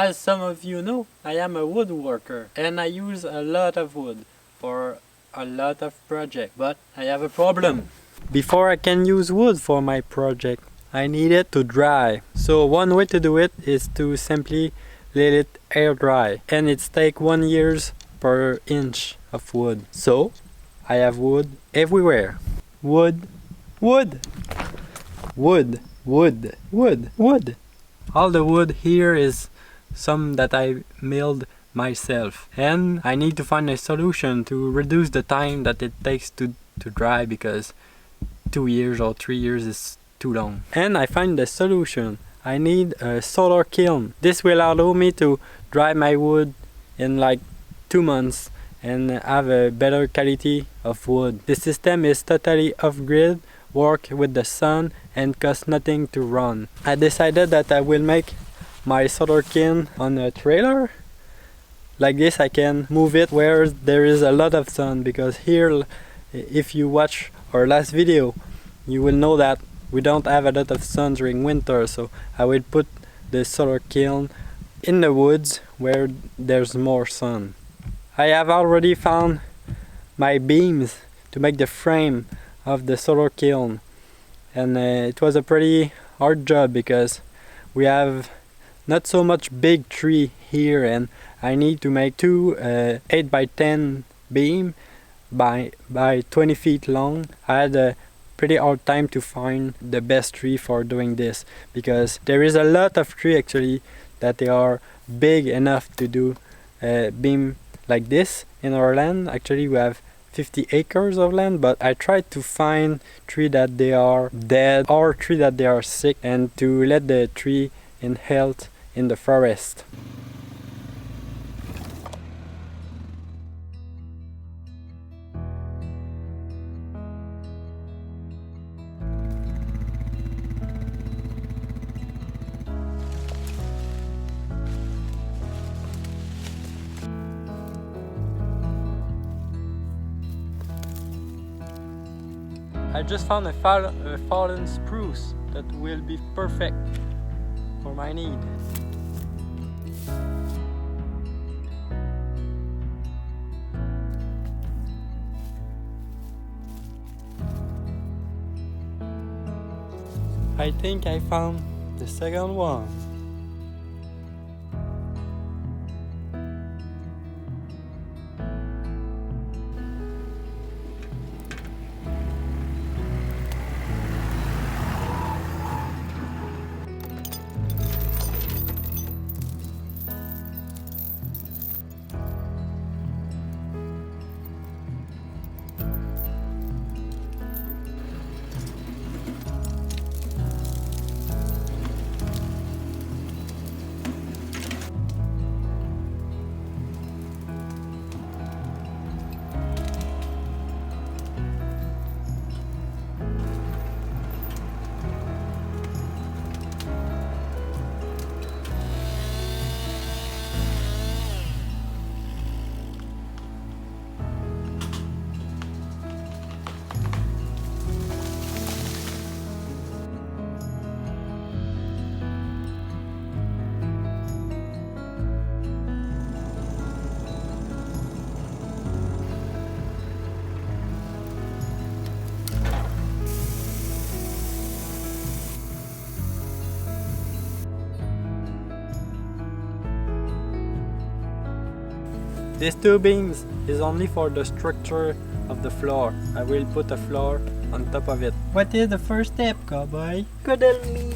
As some of you know, I am a woodworker and I use a lot of wood for a lot of projects, but I have a problem. Before I can use wood for my project, I need it to dry. So one way to do it is to simply let it air dry, and it's take 1 year per inch of wood. So I have wood everywhere. Wood, wood, wood, wood, wood, wood. All the wood here is some that I milled myself, and I need to find a solution to reduce the time that it takes to dry, because 2 years or 3 years is too long. And I find the solution. I need a solar kiln. This will allow me to dry my wood in like 2 months and have a better quality of wood. The system is totally off-grid, work with the sun, and costs nothing to run. I decided that I will make my solar kiln on a trailer. Like this I can move it where there is a lot of sun, because here, if you watch our last video, you will know that we don't have a lot of sun during winter, so I will put the solar kiln in the woods where there's more sun. I have already found my beams to make the frame of the solar kiln, and it was a pretty hard job because we have not so much big tree here, and I need to make two 8x10 beam by 20 feet long. I had a pretty hard time to find the best tree for doing this, because there is a lot of tree actually that they are big enough to do beam like this in our land. Actually we have 50 acres of land, but I tried to find tree that they are dead or tree that they are sick, and to let the tree in health in the forest. I just found a fallen spruce that will be perfect for my need. I think I found the second one. These two beams is only for the structure of the floor. I will put a floor on top of it. What is the first step, cowboy? Cuddle me.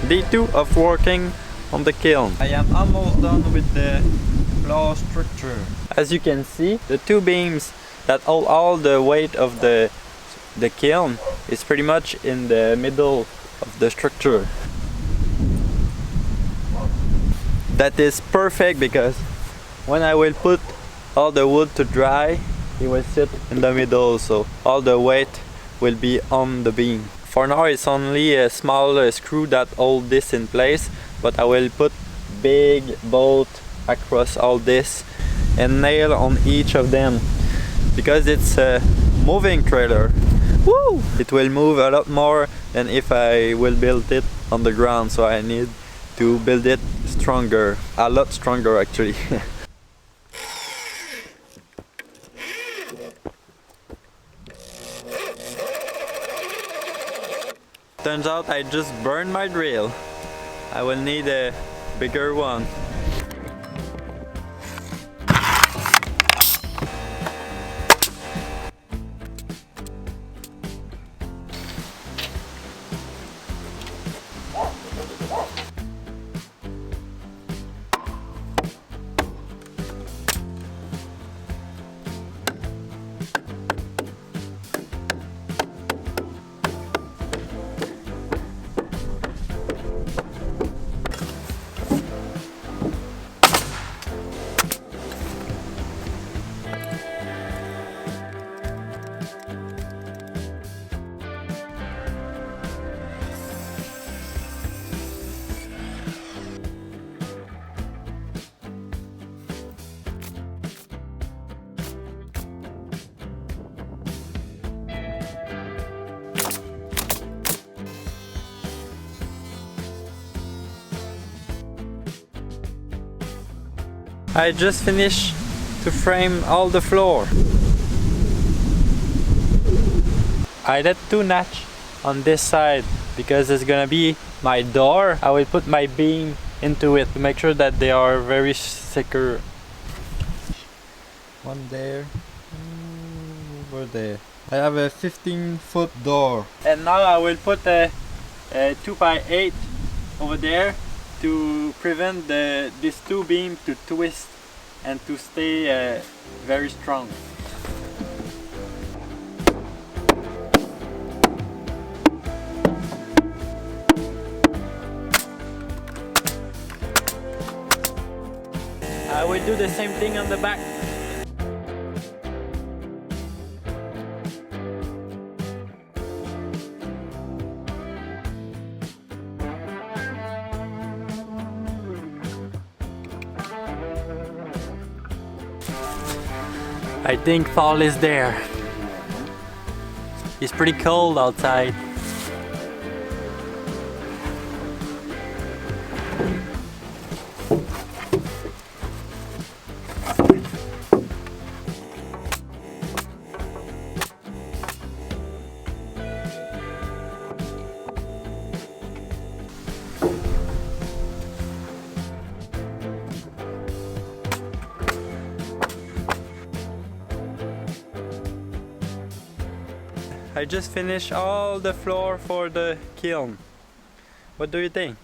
Day 2 of working on the kiln. I am almost done with the floor structure. As you can see, the two beams that hold all the weight of the kiln is pretty much in the middle of the structure. That is perfect because when I will put all the wood to dry, it will sit in the middle, so all the weight will be on the beam. For now it's only a small screw that holds this in place, but I will put big bolt across all this and nail on each of them because it's a moving trailer. Woo! It will move a lot more than if I will build it on the ground, so I need to build it stronger, a lot stronger actually. Turns out I just burned my drill. I will need a bigger one. I just finished to frame all the floor. I did 2 notches on this side because it's gonna be my door. I will put my beam into it to make sure that they are very secure. One there, over there. I have a 15-foot door. And now I will put a 2x8 over there to prevent these two beams to twist and to stay very strong. I will do the same thing on the back. I think fall is there. It's pretty cold outside. I just finished all the floor for the kiln. What do you think?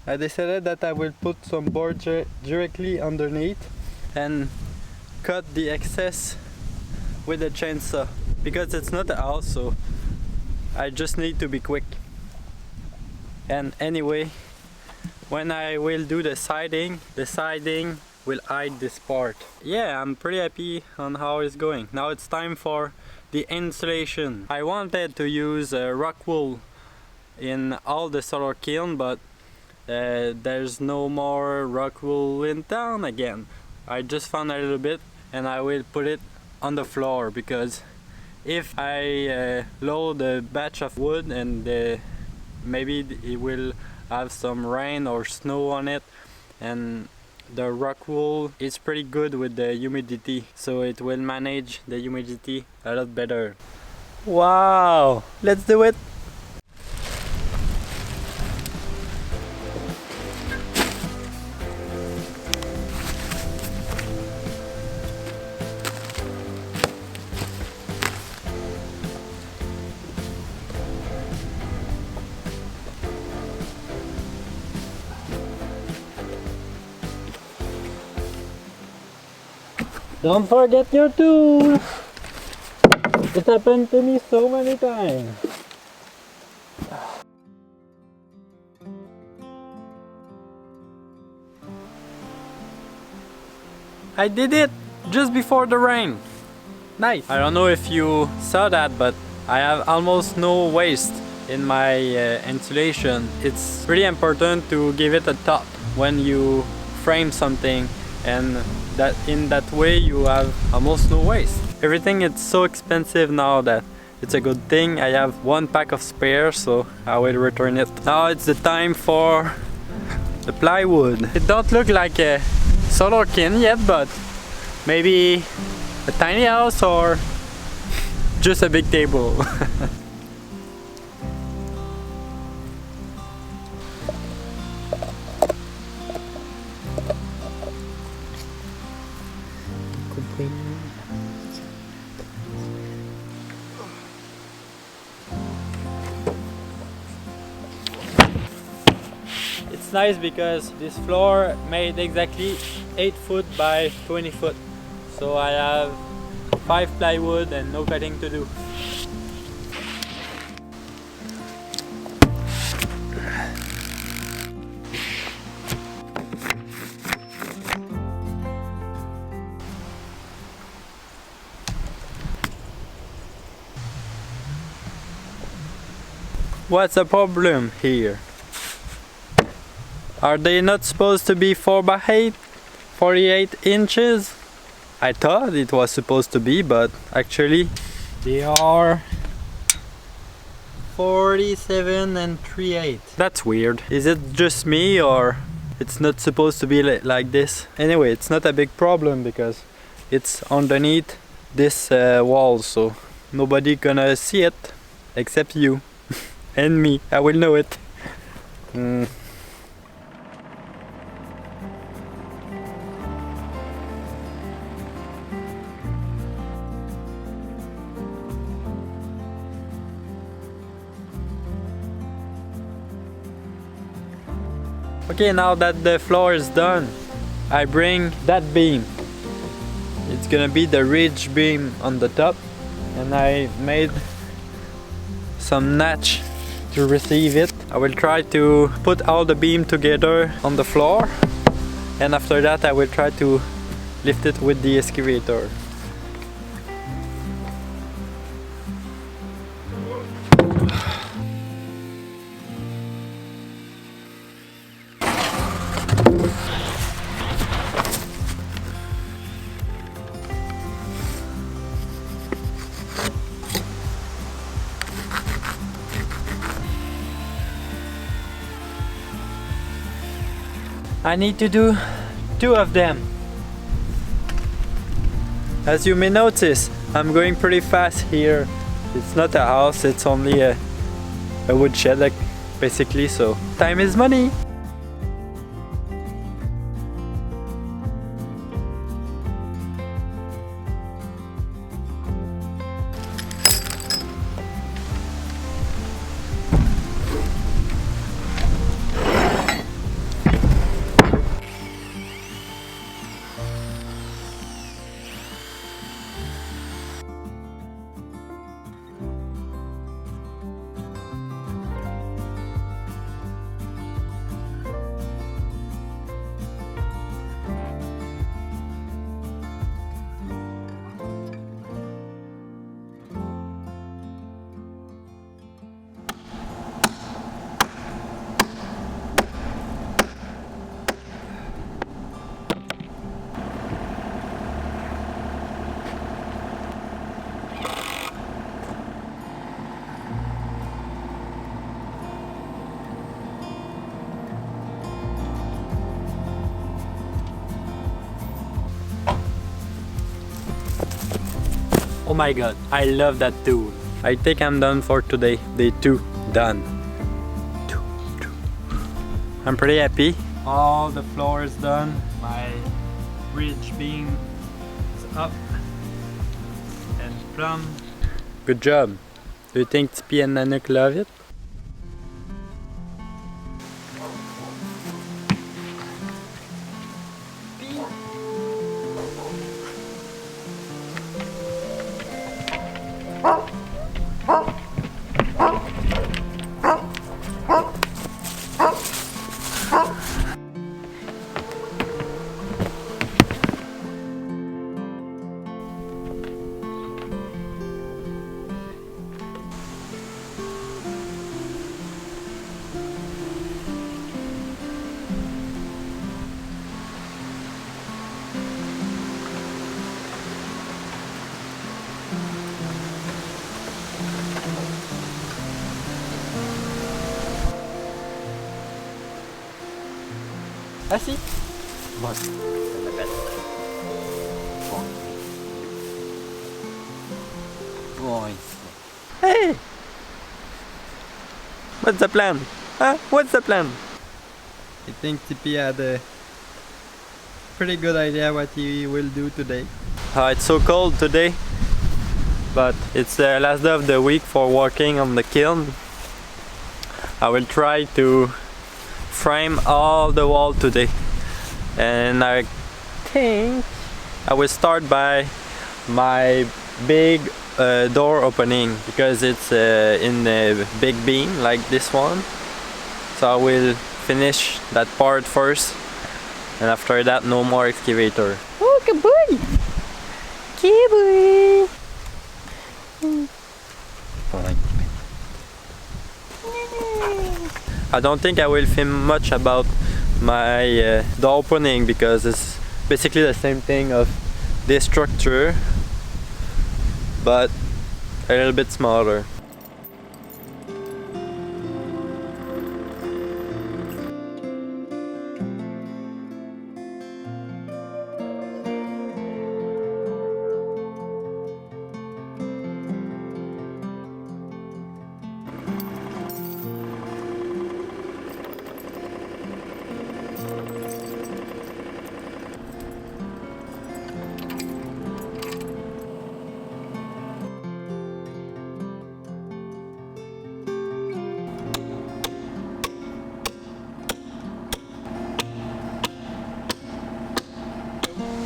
I decided that I will put some board directly underneath and cut the excess with a chainsaw because it's not a house, so I just need to be quick. And anyway, when I will do the siding will hide this part. Yeah, I'm pretty happy on how it's going. Now it's time for the insulation. I wanted to use rock wool in all the solar kiln, but there's no more rock wool in town again. I just found a little bit and I will put it on the floor because if I load a batch of wood and maybe it will have some rain or snow on it, and the rock wool is pretty good with the humidity, so it will manage the humidity a lot better. Wow, let's do it! Don't forget your tools! It happened to me so many times. I did it just before the rain. Nice. I don't know if you saw that, but I have almost no waste in my insulation. It's really important to give it a top when you frame something, and that in that way you have almost no waste. Everything is so expensive now that it's a good thing. I have one pack of spares, so I will return it. Now it's the time for the plywood. It don't look like a Solar Kiln yet, but maybe a tiny house or just a big table. It's nice because this floor made exactly 8 foot by 20 foot. So I have 5 plywood and no cutting to do. What's the problem here? Are they not supposed to be 4 by 8? 48 inches? I thought it was supposed to be, but actually they are 47 and 3/8. That's weird. Is it just me, or it's not supposed to be like this? Anyway, it's not a big problem because it's underneath this wall, so nobody gonna see it except you and me. I will know it. Okay, now that the floor is done, I bring that beam. It's gonna be the ridge beam on the top, and I made some notch to receive it. I will try to put all the beam together on the floor, and after that I will try to lift it with the excavator. I need to do 2 of them. As you may notice, I'm going pretty fast here. It's not a house, it's only a woodshed, like, basically, so time is money. Oh my god, I love that tool. I think I'm done for today. Day 2 done. I'm pretty happy. All the floor is done. My ridge beam is up and plumb. Good job. Do you think Tipi and Nanook love it? Assis. Bon, je vais mettre. Bon, ici. Hey! What's the plan? Huh? What's the plan? I think Tippy had a pretty good idea what he will do today. It's so cold today, but it's the last day of the week for working on the kiln. I will try to frame all the wall today, and I think I will start by my big door opening, because it's in a big beam like this one. So I will finish that part first, and after that no more excavator. Oh, good boy! Good boy! I don't think I will film much about my door opening, because it's basically the same thing of this structure, but a little bit smaller.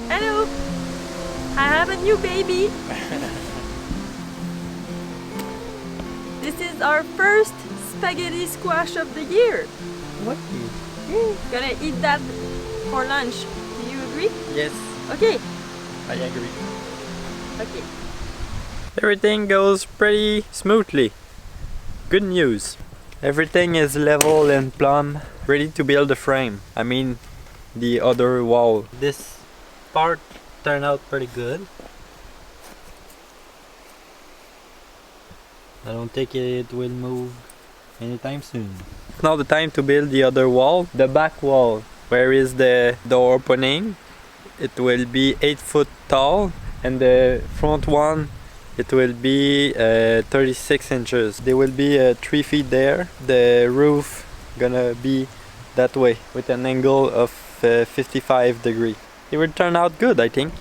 Hello! I have a new baby! This is our first spaghetti squash of the year! What? Gonna eat that for lunch. Do you agree? Yes, Okay. I agree. Okay. Everything goes pretty smoothly. Good news. Everything is level and plumb, ready to build the frame. I mean, the other wall. This part turned out pretty good. I don't think it will move anytime soon. Now the time to build the other wall, the back wall. Where is the door opening? It will be 8 foot tall, and the front one, it will be 36 inches. There will be 3 feet there. The roof gonna be that way with an angle of 55 degrees. It will turn out good, I think.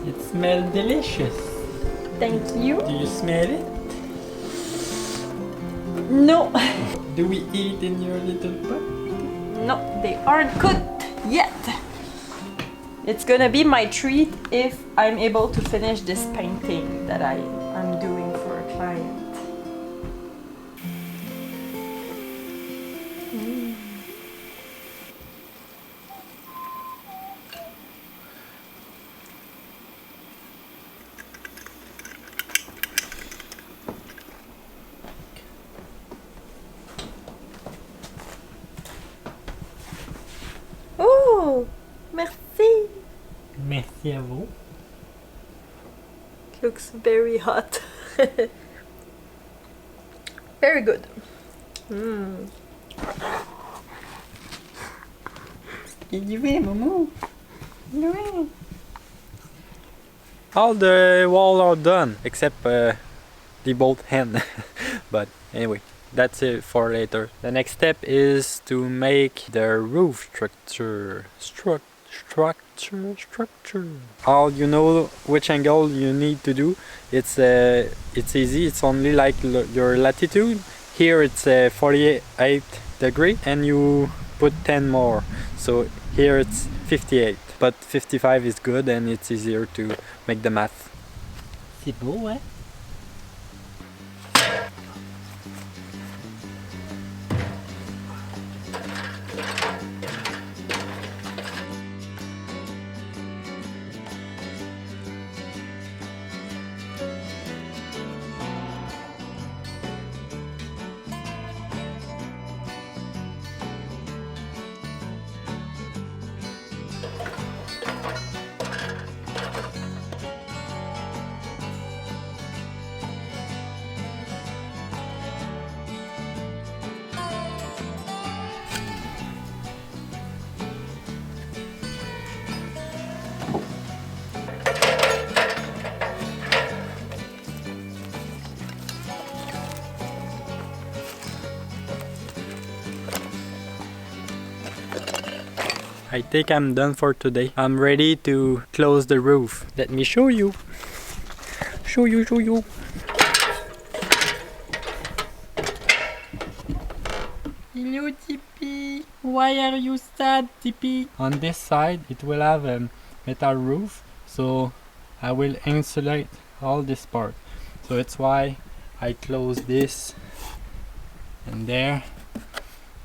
It smells delicious. Thank you. Do you smell it? No. Do we eat in your little pot? No, they aren't cooked yet. It's gonna be my treat if I'm able to finish this painting that I'm doing for a client. Oh, merci. Merci à vous. It looks very hot. Very good. Il y va, Momo. Oui. All the walls are done except the both end. But anyway, that's it for later. The next step is to make the roof structure. All you know which angle you need to do. It's easy. It's only like your latitude. Here it's 48 degree and you put 10 more. So here it's 58. But 55 is good and it's easier to make the math. C'est beau, ouais? I think I'm done for today. I'm ready to close the roof. Let me show you. Show you. Hello, Tippy. Why are you sad, Tippy? On this side, it will have a metal roof, so I will insulate all this part. So it's why I close this and there.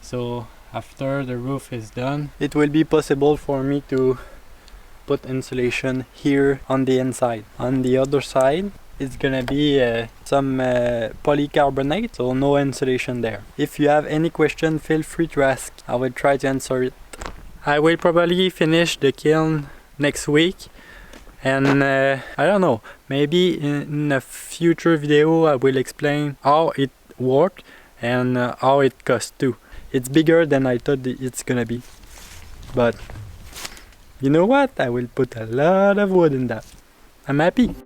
So after the roof is done, it will be possible for me to put insulation here on the inside. On the other side, it's gonna be some polycarbonate, so no insulation there. If you have any question, feel free to ask. I will try to answer it. I will probably finish the kiln next week, and I don't know, maybe in a future video I will explain how it works and how it costs too. It's bigger than I thought it's gonna be. But you know what? I will put a lot of wood in that. I'm happy.